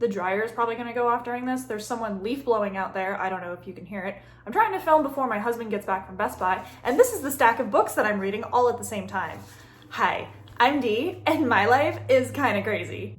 The dryer is probably gonna go off during this. There's someone leaf blowing out there. I don't know if you can hear it. I'm trying to film before my husband gets back from Best Buy, and this is the stack of books that I'm reading all at the same time. Hi, I'm Dee, and my life is kind of crazy.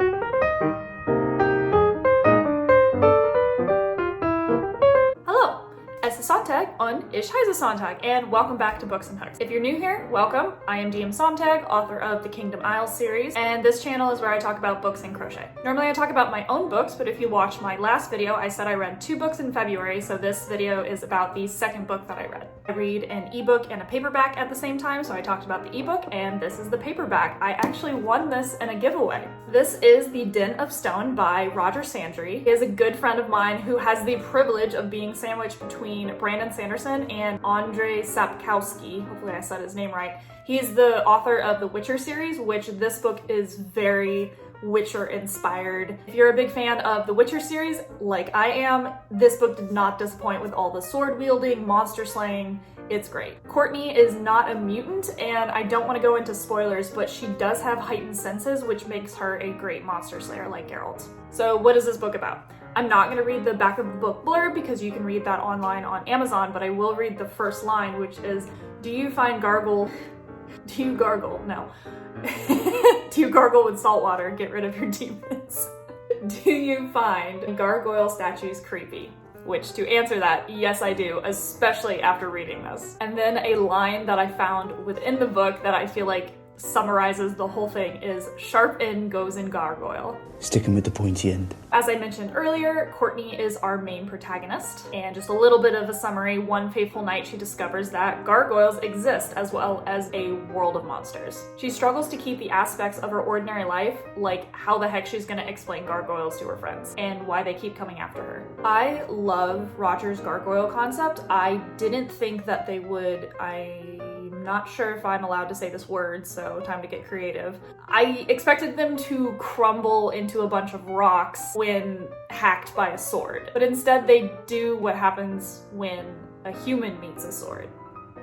Sonntag on Sonntag, and welcome back to Books and Hooks. If you're new here, welcome. I am D.M.Sonntag, author of the Kingdom Isles series, and this channel is where I talk about books and crochet. Normally I talk about my own books, but if you watched my last video, I said I read 2 books in February, so this video is about the second book that I read. I read an ebook and a paperback at the same time, so I talked about the ebook, and this is the paperback. I actually won this in a giveaway. This is The Den of Stone by Roger Sandry. He is a good friend of mine who has the privilege of being sandwiched between Brandon Sanderson and Andrzej Sapkowski. Hopefully I said his name right. He's the author of the Witcher series, which this book is very Witcher inspired. If you're a big fan of the Witcher series, like I am, this book did not disappoint with all the sword wielding, monster slaying. It's great. Courtney is not a mutant, and I don't want to go into spoilers, but she does have heightened senses, which makes her a great monster slayer like Geralt. So what is this book about? I'm not going to read the back of the book blurb because you can read that online on Amazon, but I will read the first line, which is, do you gargle? No. Do you gargle with salt water? Get rid of your demons. Do you find gargoyle statues creepy? Which, to answer that, yes I do, especially after reading this. And then a line that I found within the book that I feel like summarizes the whole thing is, sharp end goes in gargoyle. Sticking with the pointy end. As I mentioned earlier, Courtney is our main protagonist, and just a little bit of a summary. One fateful night she discovers that gargoyles exist as well as a world of monsters. She struggles to keep the aspects of her ordinary life, like how the heck she's gonna explain gargoyles to her friends and why they keep coming after her. I love Roger's gargoyle concept. I didn't think that they would. I'm not sure if I'm allowed to say this word, so time to get creative. I expected them to crumble into a bunch of rocks when hacked by a sword, but instead they do what happens when a human meets a sword,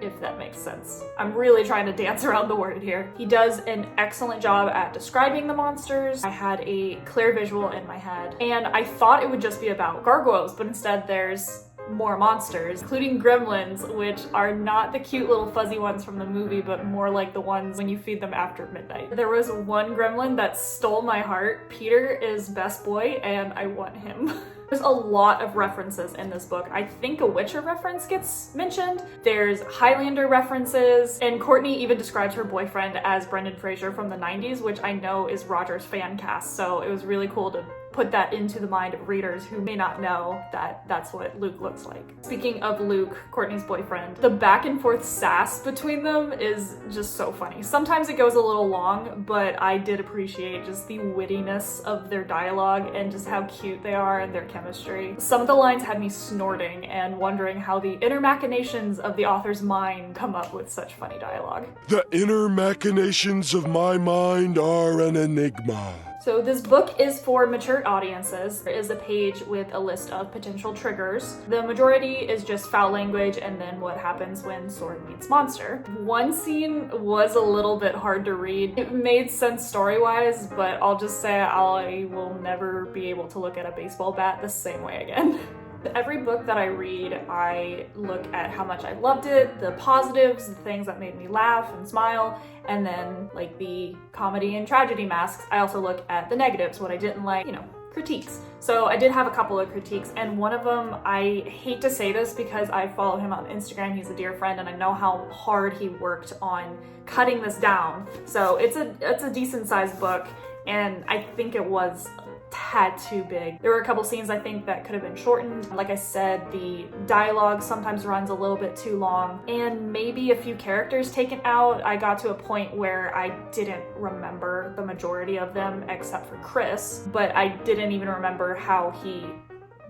if that makes sense. I'm really trying to dance around the word here. He does an excellent job at describing the monsters. I had a clear visual in my head, and I thought it would just be about gargoyles, but instead there's more monsters, including gremlins, which are not the cute little fuzzy ones from the movie, but more like the ones when you feed them after midnight. There was one gremlin that stole my heart. Peter is best boy, and I want him. There's a lot of references in this book. I think a Witcher reference gets mentioned. There's Highlander references, and Courtney even describes her boyfriend as Brendan Fraser from the 90s, which I know is Roger's fan cast, so it was really cool to put that into the mind of readers who may not know that that's what Luke looks like. Speaking of Luke, Courtney's boyfriend, the back and forth sass between them is just so funny. Sometimes it goes a little long, but I did appreciate just the wittiness of their dialogue and just how cute they are and their chemistry. Some of the lines had me snorting and wondering how the inner machinations of the author's mind come up with such funny dialogue. The inner machinations of my mind are an enigma. So this book is for mature audiences. There is a page with a list of potential triggers. The majority is just foul language and then what happens when sword meets monster. One scene was a little bit hard to read. It made sense story-wise, but I'll just say I will never be able to look at a baseball bat the same way again. Every book that I read, I look at how much I loved it, the positives, the things that made me laugh and smile, and then like the comedy and tragedy masks, I also look at the negatives, what I didn't like, critiques. So I did have a couple of critiques, and one of them, I hate to say this because I follow him on Instagram, he's a dear friend, and I know how hard he worked on cutting this down. So it's a decent sized book, and I think it was tad too big. There were a couple scenes I think that could have been shortened. Like I said, the dialogue sometimes runs a little bit too long, and maybe a few characters taken out. I got to a point where I didn't remember the majority of them except for Chris, but I didn't even remember how he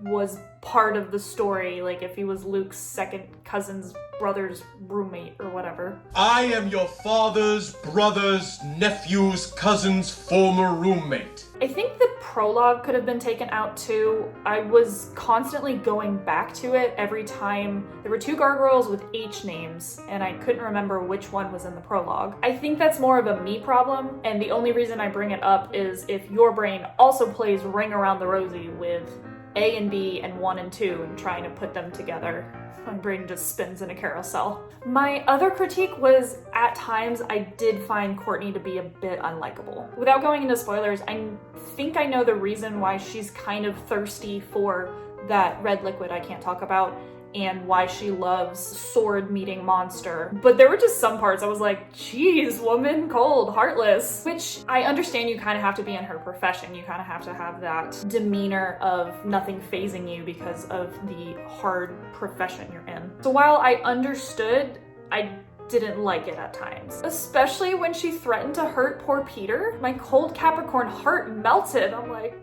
was part of the story, like if he was Luke's second cousin's brother's roommate or whatever. I am your father's brother's nephew's cousin's former roommate. I think the prologue could have been taken out too. I was constantly going back to it every time. There were 2 gargoyles with H names, and I couldn't remember which one was in the prologue. I think that's more of a me problem, and the only reason I bring it up is if your brain also plays Ring Around the Rosie with A and B and 1 and 2 and trying to put them together. My brain just spins in a carousel. My other critique was, at times, I did find Courtney to be a bit unlikable. Without going into spoilers, I think I know the reason why she's kind of thirsty for that red liquid I can't talk about, and why she loves sword meeting monster. But there were just some parts I was like, geez, woman, cold, heartless. Which I understand you kind of have to be in her profession. You kind of have to have that demeanor of nothing phasing you because of the hard profession you're in. So while I understood, I didn't like it at times. Especially when she threatened to hurt poor Peter. My cold Capricorn heart melted. I'm like,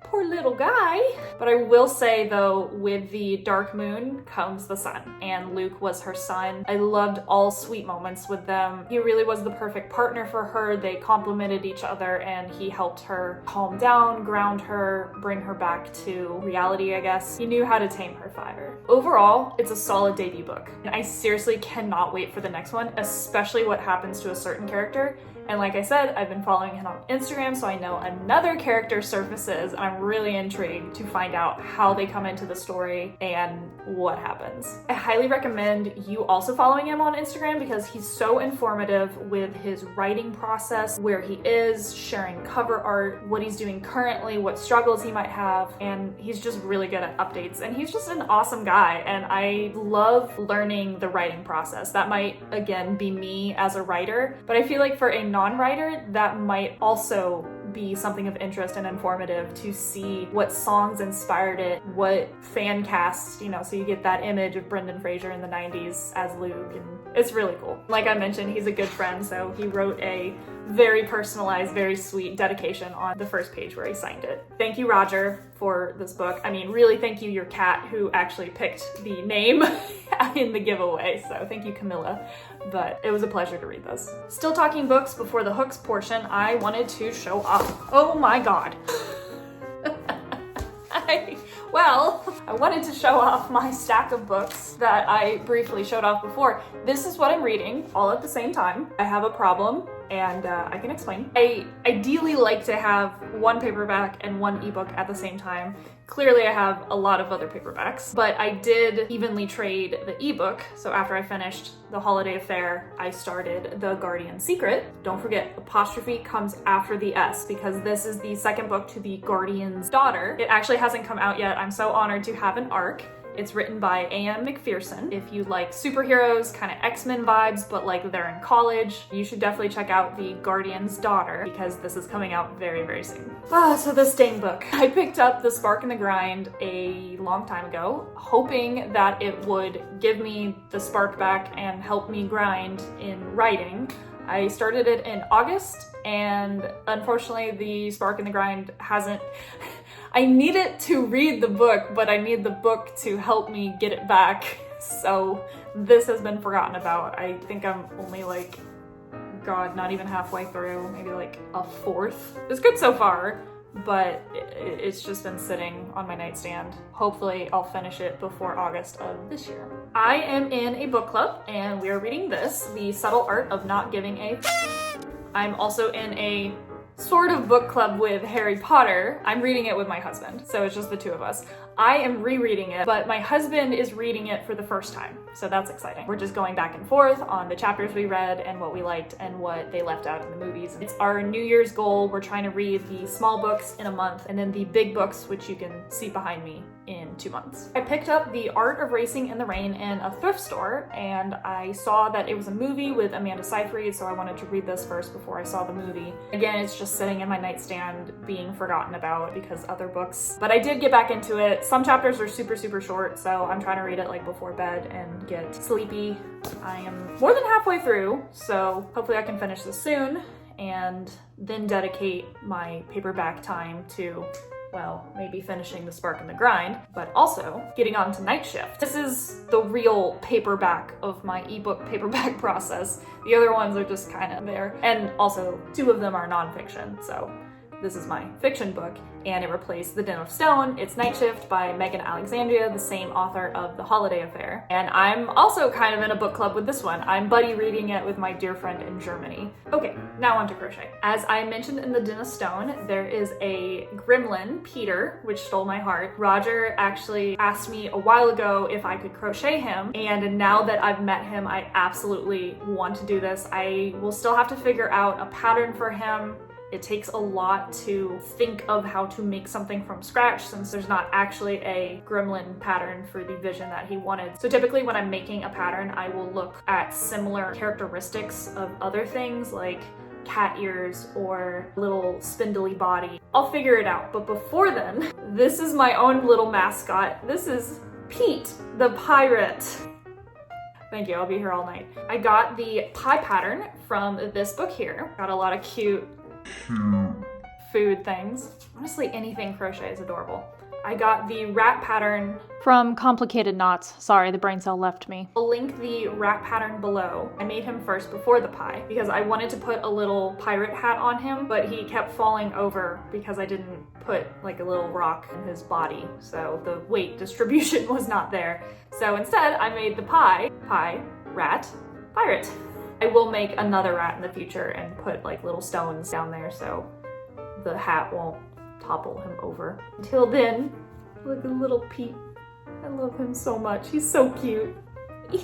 poor little guy. But I will say though, with the dark moon comes the sun, and Luke was her son. I loved all sweet moments with them. He really was the perfect partner for her. They complemented each other, and he helped her calm down, ground her, bring her back to reality, I guess. He knew how to tame her fire. Overall, it's a solid debut book, and I seriously cannot wait for the next one, especially what happens to a certain character. And like I said, I've been following him on Instagram, so I know another character surfaces, and I'm really intrigued to find out how they come into the story and what happens. I highly recommend you also following him on Instagram because he's so informative with his writing process, where he is, sharing cover art, what he's doing currently, what struggles he might have, and he's just really good at updates. And he's just an awesome guy, and I love learning the writing process. That might, again, be me as a writer, but I feel like for a non-writer, that might also be something of interest and informative to see what songs inspired it, what fan casts, you know, so you get that image of Brendan Fraser in the 90s as Luke, and it's really cool. Like I mentioned, he's a good friend, so he wrote a very personalized, very sweet dedication on the first page where he signed it. Thank you, Roger, for this book. I mean, really thank you, your cat, who actually picked the name in the giveaway, so thank you, Camilla. But it was a pleasure to read this. Still talking books before the hooks portion, I wanted to show off. Oh my god. I wanted to show off my stack of books that I briefly showed off before. This is what I'm reading all at the same time. I have a problem, and I can explain. I ideally like to have one paperback and one ebook at the same time. Clearly I have a lot of other paperbacks, but I did evenly trade the ebook. So after I finished The Holiday Affair, I started The Guardian Secret. Don't forget, apostrophe comes after the S because this is the second book to the Guardian's daughter. It actually hasn't come out yet. I'm so honored to have an arc. It's written by A.M. McPherson. If you like superheroes, kind of X-Men vibes, but like they're in college, you should definitely check out The Guardian's Daughter because this is coming out very, very soon. So this dang book. I picked up The Spark and the Grind a long time ago, hoping that it would give me the spark back and help me grind in writing. I started it in August, and unfortunately the Spark and the Grind hasn't... I need it to read the book, but I need the book to help me get it back. So this has been forgotten about. I think I'm only like, God, not even halfway through, maybe like a fourth. It's good so far, but it's just been sitting on my nightstand. Hopefully I'll finish it before August of this year. I am in a book club, and we are reading this, The Subtle Art of Not Giving a I'm also in a sort of book club with Harry Potter. I'm reading it with my husband, so it's just the two of us. I am rereading it, but my husband is reading it for the first time, so that's exciting. We're just going back and forth on the chapters we read and what we liked and what they left out in the movies. It's our New Year's goal. We're trying to read the small books in a month and then the big books, which you can see behind me, in 2 months. I picked up The Art of Racing in the Rain in a thrift store, and I saw that it was a movie with Amanda Seyfried, so I wanted to read this first before I saw the movie. Again, it's just sitting in my nightstand being forgotten about because other books, but I did get back into it. Some chapters are super, super short, so I'm trying to read it like before bed and get sleepy. I am more than halfway through, so hopefully I can finish this soon and then dedicate my paperback time to well, maybe finishing the spark and the grind, but also getting on to night shift. This is the real paperback of my ebook paperback process. The other ones are just kind of there. And also 2 of them are nonfiction, so this is my fiction book, and it replaced The Den of Stone. It's Night Shift by Megan Alexandria, the same author of The Holiday Affair. And I'm also kind of in a book club with this one. I'm buddy reading it with my dear friend in Germany. Okay, now on to crochet. As I mentioned in The Den of Stone, there is a gremlin, Peter, which stole my heart. Roger actually asked me a while ago if I could crochet him, and now that I've met him, I absolutely want to do this. I will still have to figure out a pattern for him. It takes a lot to think of how to make something from scratch since there's not actually a gremlin pattern for the vision that he wanted. So typically when I'm making a pattern, I will look at similar characteristics of other things like cat ears or little spindly body. I'll figure it out, but before then, this is my own little mascot. This is Peet the PieRat. Thank you, I'll be here all night. I got the pie pattern from this book here. Got a lot of cute food things. Honestly, anything crochet is adorable. I got the rat pattern from Complicated Knots. Sorry, the brain cell left me. I'll link the rat pattern below. I made him first before the pie because I wanted to put a little pirate hat on him, but he kept falling over because I didn't put like a little rock in his body, so the weight distribution was not there. So instead, I made the rat, pirate. I will make another rat in the future and put like little stones down there so the hat won't topple him over. Until then, look at little Pete. I love him so much. He's so cute. I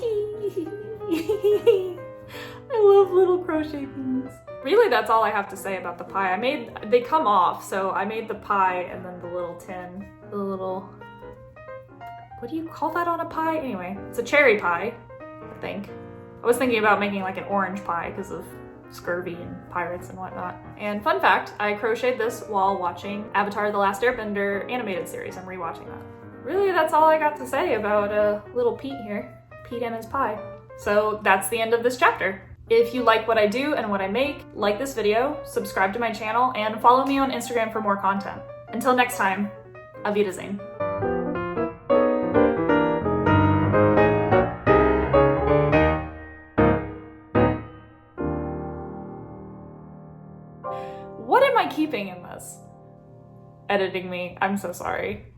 love little crochet things. Really, that's all I have to say about the pie. They come off, so I made the pie and then the little tin, the little, what do you call that on a pie? Anyway, it's a cherry pie, I think. I was thinking about making like an orange pie because of scurvy and pirates and whatnot. And fun fact, I crocheted this while watching Avatar: The Last Airbender animated series. I'm rewatching that. Really, that's all I got to say about little Pete here. Pete and his pie. So that's the end of this chapter. If you like what I do and what I make, like this video, subscribe to my channel, and follow me on Instagram for more content. Until next time, Auf Wiedersehen. What am I keeping in this? Editing me, I'm so sorry.